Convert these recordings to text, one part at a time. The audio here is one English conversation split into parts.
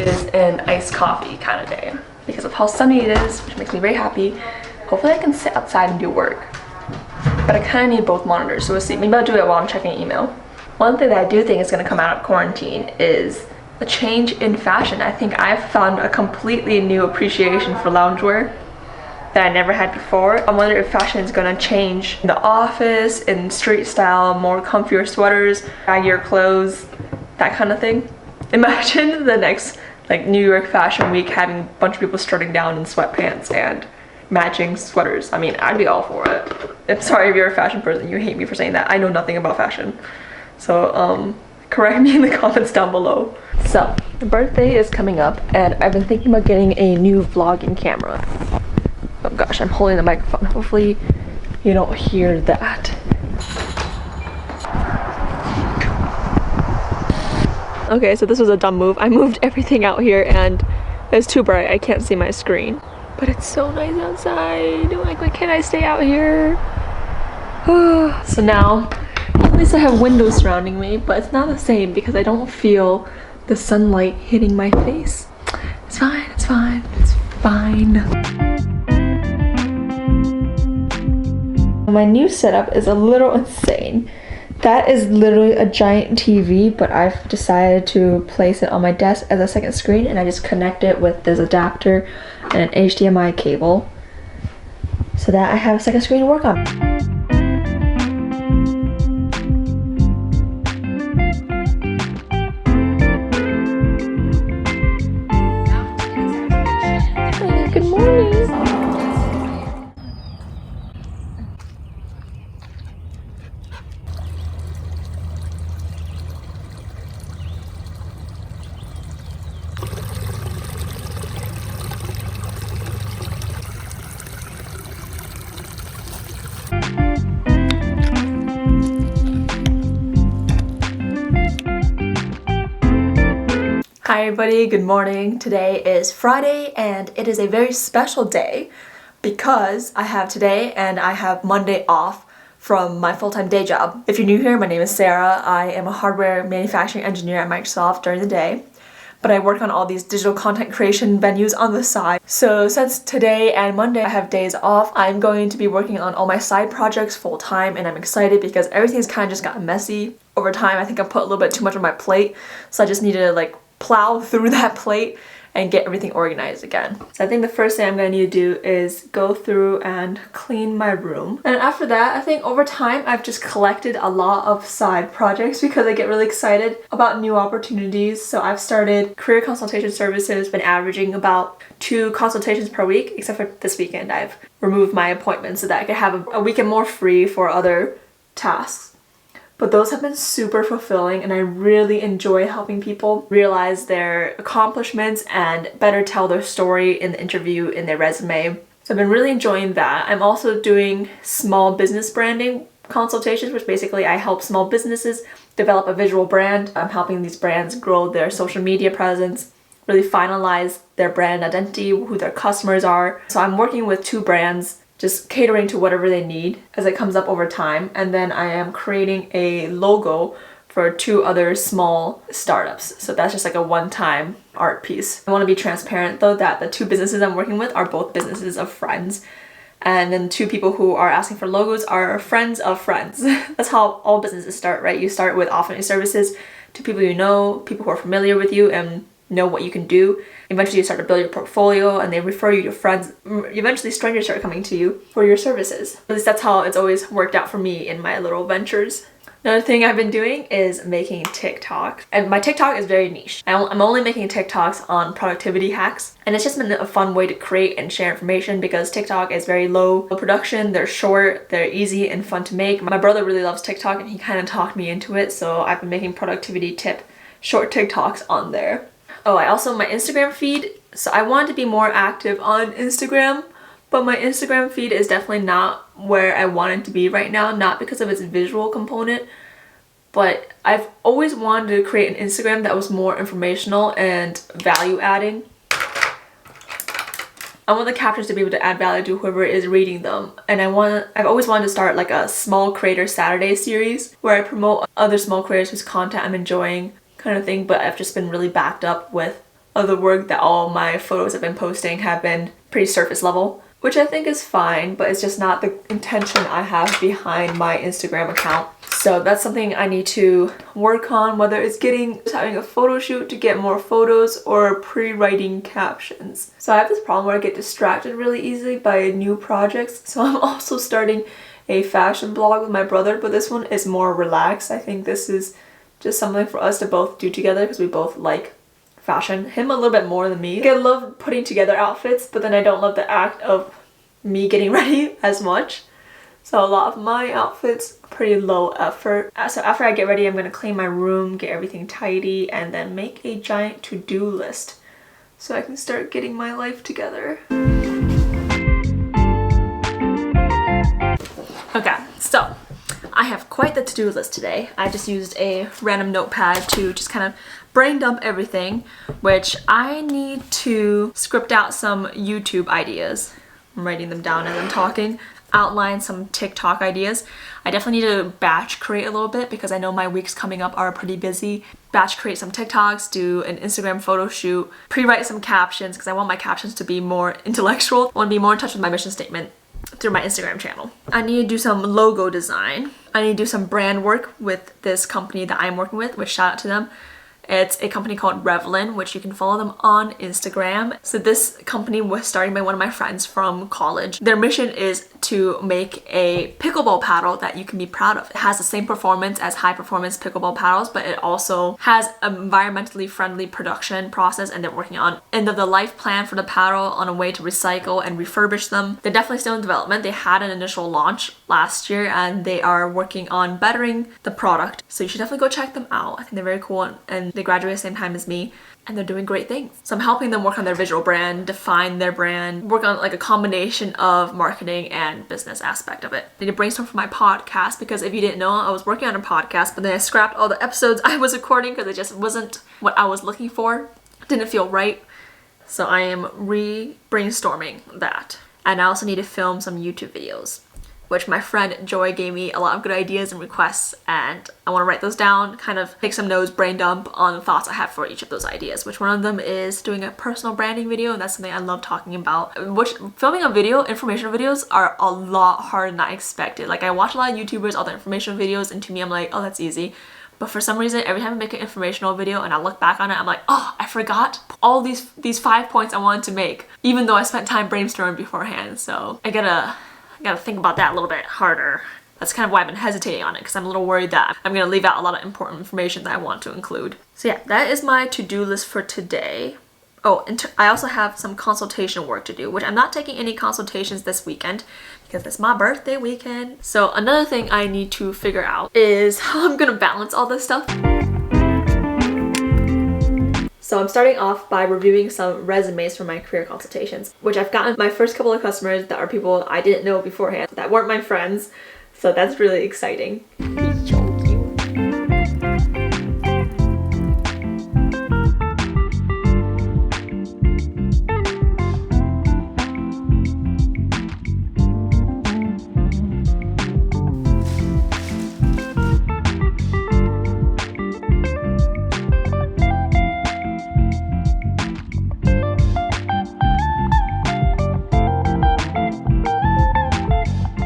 is an iced coffee kind of day because of how sunny it is, which makes me very happy. Hopefully I can sit outside and do work. But I kind of need both monitors, so we'll see. Maybe I'll do it while I'm checking email. One thing that I do think is going to come out of quarantine is a change in fashion. I think I've found a completely new appreciation for loungewear that I never had before. I wonder if fashion is going to change in the office, in street style, more comfier sweaters, baggier clothes, that kind of thing. Imagine the next like New York Fashion Week having a bunch of people strutting down in sweatpants and matching sweaters. I mean, I'd be all for it. I'm sorry if you're a fashion person, you hate me for saying that. I know nothing about fashion. So correct me in the comments down below. So, the birthday is coming up and I've been thinking about getting a new vlogging camera. Oh gosh, I'm holding the microphone. Hopefully you don't hear that. Okay, so this was a dumb move. I moved everything out here and it's too bright. I can't see my screen. But it's so nice outside. Like, why can't I stay out here? So now, at least I have windows surrounding me, but it's not the same because I don't feel the sunlight hitting my face. It's fine, it's fine, it's fine. My new setup is a little insane. That is literally a giant TV, but I've decided to place it on my desk as a second screen, and I just connect it with this adapter and an HDMI cable so that I have a second screen to work on. Good morning. Hi everybody, good morning. Today is Friday and it is a very special day because I have today and I have Monday off from my full-time day job. If you're new here, my name is Sarah. I am a hardware manufacturing engineer at Microsoft during the day, but I work on all these digital content creation venues on the side. So since today and Monday I have days off, I'm going to be working on all my side projects full-time, and I'm excited because everything's kind of just gotten messy over time. I think I put a little bit too much on my plate, so I just need to like plow through that plate and get everything organized again. So I think the first thing I'm going to need to do is go through and clean my room. And after that, I think over time I've just collected a lot of side projects because I get really excited about new opportunities. So I've started career consultation services, been averaging about 2 consultations per week, except for this weekend I've removed my appointments so that I could have a weekend more free for other tasks. But those have been super fulfilling and I really enjoy helping people realize their accomplishments and better tell their story in the interview, in their resume. So I've been really enjoying that. I'm also doing small business branding consultations, which basically I help small businesses develop a visual brand. I'm helping these brands grow their social media presence, really finalize their brand identity, who their customers are. So I'm working with 2 brands, just catering to whatever they need as it comes up over time. And then I am creating a logo for 2 other small startups. So that's just like a one-time art piece. I want to be transparent though that the 2 businesses I'm working with are both businesses of friends. And then 2 people who are asking for logos are friends of friends. That's how all businesses start, right? You start with offering services to people you know, people who are familiar with you and know what you can do. Eventually you start to build your portfolio and they refer you to friends. Eventually strangers start coming to you for your services. At least that's how it's always worked out for me in my little ventures. Another thing I've been doing is making TikToks. And my TikTok is very niche. I'm only making TikToks on productivity hacks. And it's just been a fun way to create and share information because TikTok is very low production. They're short, they're easy and fun to make. My brother really loves TikTok and he kind of talked me into it. So I've been making productivity tip short TikToks on there. Oh, I also, my Instagram feed, so I wanted to be more active on Instagram, but my Instagram feed is definitely not where I want it to be right now, not because of its visual component, but I've always wanted to create an Instagram that was more informational and value adding. I want the captions to be able to add value to whoever is reading them, and I've always wanted to start like a small creator Saturday series where I promote other small creators whose content I'm enjoying, kind of thing, but I've just been really backed up with of the work that all my photos I've been posting have been pretty surface level, which I think is fine, but it's just not the intention I have behind my Instagram account. So that's something I need to work on, whether it's having a photo shoot to get more photos or pre-writing captions. So I have this problem where I get distracted really easily by new projects. So I'm also starting a fashion blog with my brother, but this one is more relaxed. I think this is just something for us to both do together because we both like fashion. Him a little bit more than me. I love putting together outfits, but then I don't love the act of me getting ready as much. So a lot of my outfits are pretty low effort. So after I get ready, I'm going to clean my room, get everything tidy, and then make a giant to-do list so I can start getting my life together. Okay, so I have quite the to-do list today. I just used a random notepad to just kind of brain dump everything, which I need to script out some YouTube ideas. I'm writing them down as I'm talking. Outline some TikTok ideas. I definitely need to batch create a little bit because I know my weeks coming up are pretty busy. Batch create some TikToks, do an Instagram photo shoot, pre-write some captions because I want my captions to be more intellectual. I want to be more in touch with my mission statement through my Instagram channel. I need to do some logo design. I need to do some brand work with this company that I'm working with, which shout out to them. It's a company called Revlin, which you can follow them on Instagram. So this company was started by one of my friends from college. Their mission is to make a pickleball paddle that you can be proud of. It has the same performance as high performance pickleball paddles, but it also has an environmentally friendly production process, and they're working on end of the life plan for the paddle on a way to recycle and refurbish them. They're definitely still in development. They had an initial launch last year and they are working on bettering the product. So you should definitely go check them out. I think they're very cool and they graduated at the same time as me and they're doing great things. So I'm helping them work on their visual brand, define their brand, work on like a combination of marketing and business aspect of it. I need to brainstorm for my podcast because if you didn't know, I was working on a podcast, but then I scrapped all the episodes I was recording because it just wasn't what I was looking for. It didn't feel right. So I am re-brainstorming that. And I also need to film some YouTube videos, which my friend Joy gave me a lot of good ideas and requests, and I want to write those down, kind of take some notes, brain dump on the thoughts I have for each of those ideas, which one of them is doing a personal branding video, and that's something I love talking about. Which filming a video, informational videos are a lot harder than I expected. Like I watch a lot of YouTubers, all the informational videos, and to me I'm like, oh, that's easy. But for some reason, every time I make an informational video and I look back on it, I'm like, oh, I forgot all these 5 points I wanted to make, even though I spent time brainstorming beforehand. So I gotta think about that a little bit harder. That's kind of why I've been hesitating on it, because I'm a little worried that I'm gonna leave out a lot of important information that I want to include. So yeah, that is my to-do list for today. Oh, and I also have some consultation work to do, which I'm not taking any consultations this weekend because it's my birthday weekend. So another thing I need to figure out is how I'm gonna balance all this stuff. So I'm starting off by reviewing some resumes for my career consultations, which I've gotten my first couple of customers that are people I didn't know beforehand, that weren't my friends. So that's really exciting.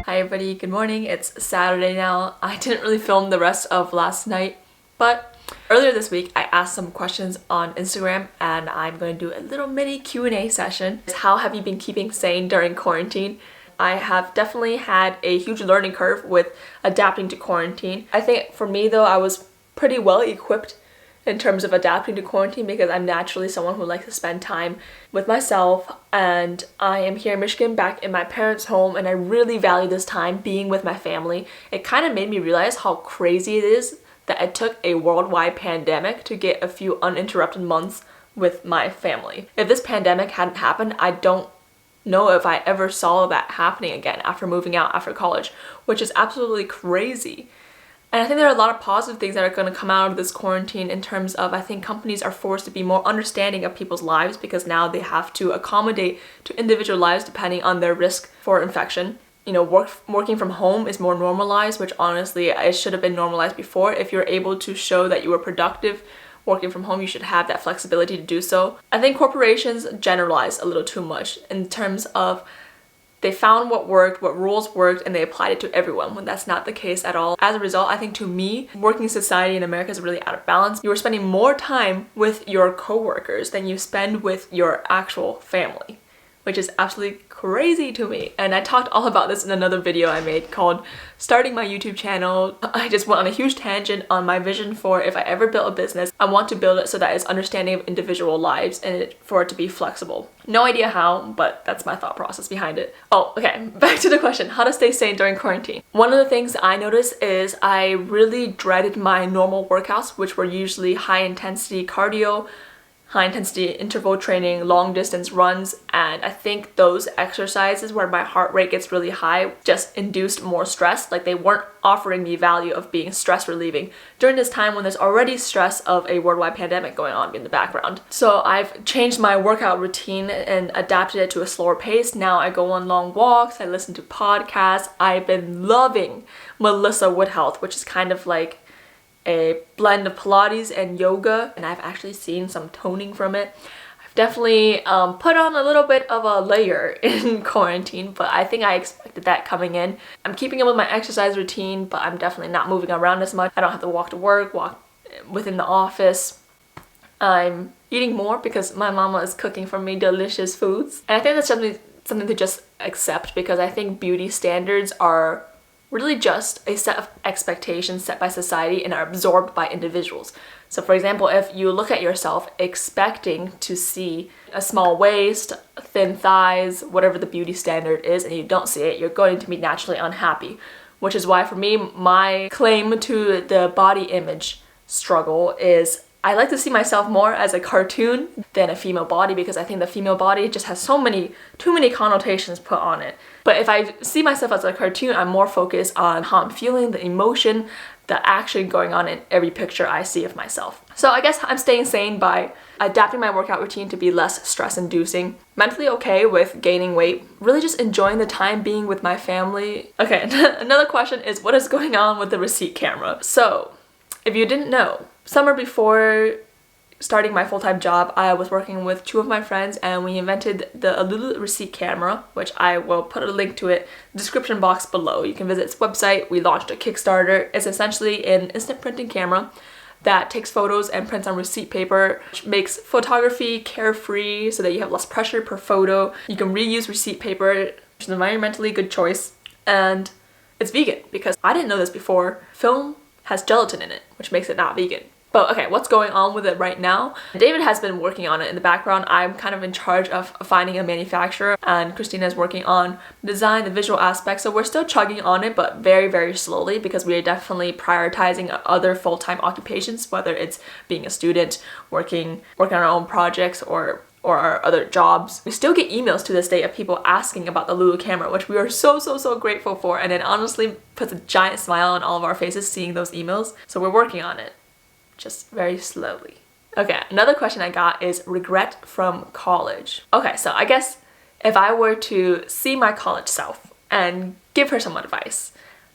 Hi everybody, good morning. It's Saturday now. I didn't really film the rest of last night, but earlier this week I asked some questions on Instagram and I'm going to do a little mini Q&A session. How have you been keeping sane during quarantine? I have definitely had a huge learning curve with adapting to quarantine. I think for me though, I was pretty well equipped in terms of adapting to quarantine because I'm naturally someone who likes to spend time with myself, and I am here in Michigan back in my parents' home and I really value this time being with my family. It kind of made me realize how crazy it is that it took a worldwide pandemic to get a few uninterrupted months with my family. If this pandemic hadn't happened, I don't know if I ever saw that happening again after moving out after college, which is absolutely crazy. And I think there are a lot of positive things that are going to come out of this quarantine in terms of, I think companies are forced to be more understanding of people's lives because now they have to accommodate to individual lives depending on their risk for infection. You know, working from home is more normalized, which honestly it should have been normalized before. If you're able to show that you were productive working from home, you should have that flexibility to do so. I think corporations generalize a little too much in terms of they found what worked, what rules worked, and they applied it to everyone, when that's not the case at all. As a result, I think to me, working society in America is really out of balance. You are spending more time with your coworkers than you spend with your actual family, which is absolutely crazy to me. And I talked all about this in another video I made called Starting My YouTube Channel. I just went on a huge tangent on my vision for if I ever build a business, I want to build it so that it's understanding of individual lives and for it to be flexible. No idea how, but that's my thought process behind it. Oh, okay, back to the question, how to stay sane during quarantine. One of the things I noticed is I really dreaded my normal workouts, which were usually high intensity cardio, high intensity interval training, long distance runs, and I think those exercises where my heart rate gets really high just induced more stress. Like, they weren't offering me value of being stress relieving during this time when there's already stress of a worldwide pandemic going on in the background. So I've changed my workout routine and adapted it to a slower pace. Now I go on long walks, I listen to podcasts. I've been loving Melissa Woodhealth, which is kind of like a blend of Pilates and yoga, and I've actually seen some toning from it. I've definitely put on a little bit of a layer in quarantine, but I think I expected that coming in. I'm keeping up with my exercise routine, but I'm definitely not moving around as much. I don't have to walk to work, walk within the office. I'm eating more because my mama is cooking for me delicious foods, and I think that's something to just accept, because I think beauty standards are really just a set of expectations set by society and are absorbed by individuals. So for example, if you look at yourself expecting to see a small waist, thin thighs, whatever the beauty standard is, and you don't see it, you're going to be naturally unhappy. Which is why for me, my claim to the body image struggle is I like to see myself more as a cartoon than a female body, because I think the female body just has too many connotations put on it. But if I see myself as a cartoon, I'm more focused on how I'm feeling, the emotion, the action going on in every picture I see of myself. So I guess I'm staying sane by adapting my workout routine to be less stress-inducing, mentally okay with gaining weight, really just enjoying the time being with my family. Okay, another question is, what is going on with the receipt camera? So, if you didn't know, summer before starting my full-time job, I was working with two of my friends and we invented the Alulu receipt camera, which I will put a link to it in the description box below. You can visit its website. We launched a Kickstarter. It's essentially an instant printing camera that takes photos and prints on receipt paper, which makes photography carefree so that you have less pressure per photo. You can reuse receipt paper, which is an environmentally good choice, and it's vegan, because I didn't know this before. Film has gelatin in it, which makes it not vegan. But okay, what's going on with it right now? David has been working on it in the background. I'm kind of in charge of finding a manufacturer, and Christina is working on the design, the visual aspects. So we're still chugging on it, but very, very slowly, because we are definitely prioritizing other full-time occupations, whether it's being a student, working on our own projects, or our other jobs. We still get emails to this day of people asking about the Lulu camera, which we are so grateful for, and it honestly puts a giant smile on all of our faces seeing those emails. So we're working on it, just very slowly. Okay, another question I got is regret from college. Okay, so I guess if I were to see my college self and give her some advice,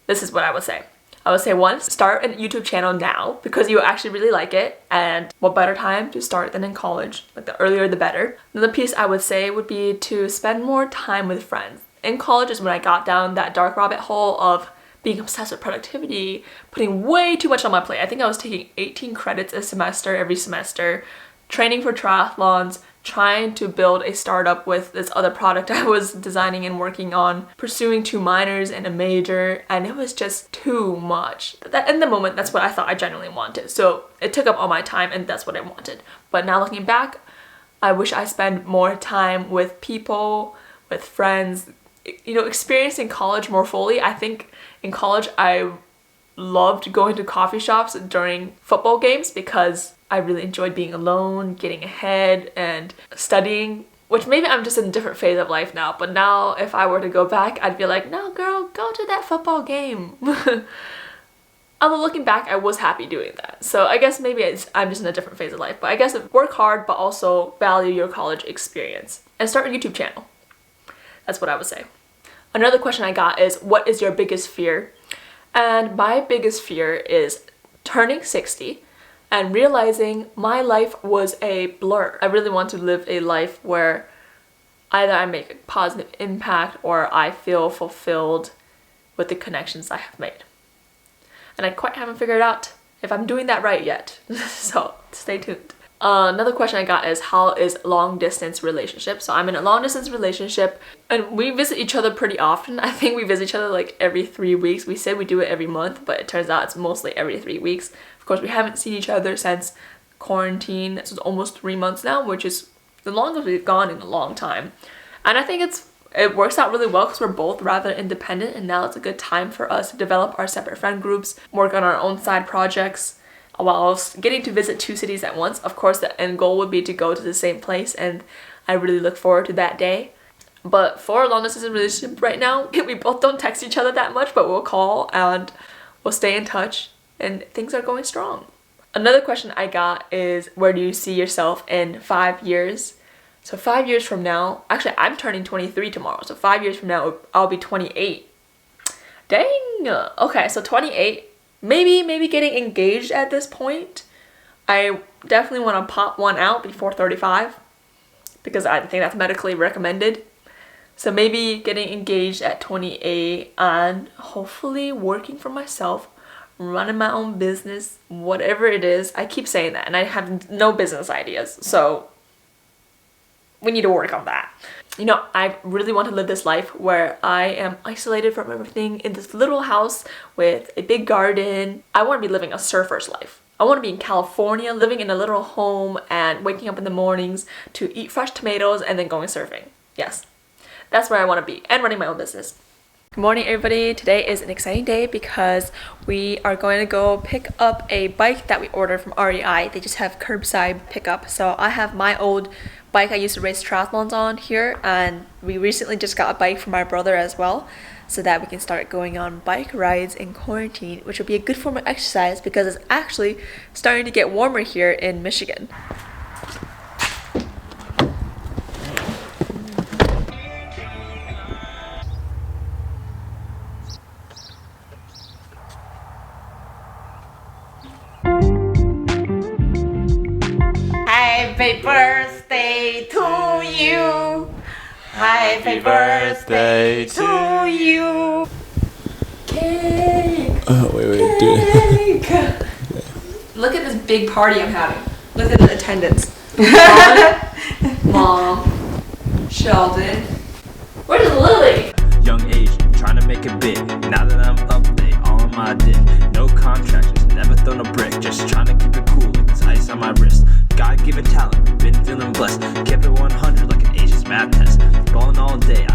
this is what I would say. I would say, one, start a YouTube channel now because you actually really like it, and what better time to start than in college? Like, the earlier the better. Another piece I would say would be to spend more time with friends. In college is when I got down that dark rabbit hole of being obsessed with productivity, putting way too much on my plate. I think I was taking 18 credits a semester every semester, training for triathlons, trying to build a startup with this other product I was designing and working on, pursuing 2 minors and a major, and it was just too much. In the moment, that's what I thought I genuinely wanted. So it took up all my time, and that's what I wanted. But now looking back, I wish I spent more time with people, with friends, you know, experiencing college more fully. I think in college I loved going to coffee shops during football games because I really enjoyed being alone, getting ahead, and studying, which maybe I'm just in a different phase of life now, but now if I were to go back, I'd be like, no girl, go to that football game. Although looking back, I was happy doing that. So I guess maybe I'm just in a different phase of life, but I guess work hard, but also value your college experience and start a YouTube channel. That's what I would say. Another question I got is, what is your biggest fear? And my biggest fear is turning 60 and realizing my life was a blur. I really want to live a life where either I make a positive impact or I feel fulfilled with the connections I have made. And I quite haven't figured out if I'm doing that right yet. So stay tuned. Another question I got is, how is long distance relationship? So I'm in a long distance relationship and we visit each other pretty often. I think we visit each other like every 3 weeks. We said we do it every month, but it turns out it's mostly every 3 weeks. Of course, we haven't seen each other since quarantine. It's almost 3 months now, which is the longest we've gone in a long time. And I think it works out really well because we're both rather independent, and now it's a good time for us to develop our separate friend groups, work on our own side projects, while getting to visit 2 cities at once. Of course, the end goal would be to go to the same place, and I really look forward to that day. But for a long distance relationship right now, we both don't text each other that much, but we'll call and we'll stay in touch, and things are going strong. Another question I got is, where do you see yourself in 5 years? So 5 years from now, actually I'm turning 23 tomorrow, so 5 years from now I'll be 28. Dang! Okay, so 28. Maybe getting engaged at this point. I definitely want to pop one out before 35 because I think that's medically recommended. So maybe getting engaged at 28 and hopefully working for myself, running my own business, whatever it is. I keep saying that and I have no business ideas, so we need to work on that. You know, I really want to live this life where I am isolated from everything in this little house with a big garden. I want to be living a surfer's life. I want to be in California, living in a little home and waking up in the mornings to eat fresh tomatoes and then going surfing. Yes, that's where I want to be, and running my own business. Good morning, everybody. Today is an exciting day because we are going to go pick up a bike that we ordered from REI. They just have curbside pickup. So I have my old bike I used to race triathlons on here, and we recently just got a bike from my brother as well, so that we can start going on bike rides in quarantine, which will be a good form of exercise because it's actually starting to get warmer here in Michigan. Happy birthday to you. Happy birthday to you. Cake! Oh, wait, do it. Cake! Look at this big party I'm having. Look at the attendance. Mom, Sheldon. Where's Lily? Young age, trying to make it big. Now that I'm up, they all on my dick. No contractors, never thrown a brick. Just trying to keep it cool like this ice on my wrist. God-given talent, been feeling blessed. Kept it 100 like an Asian's math test. Ballin' all day,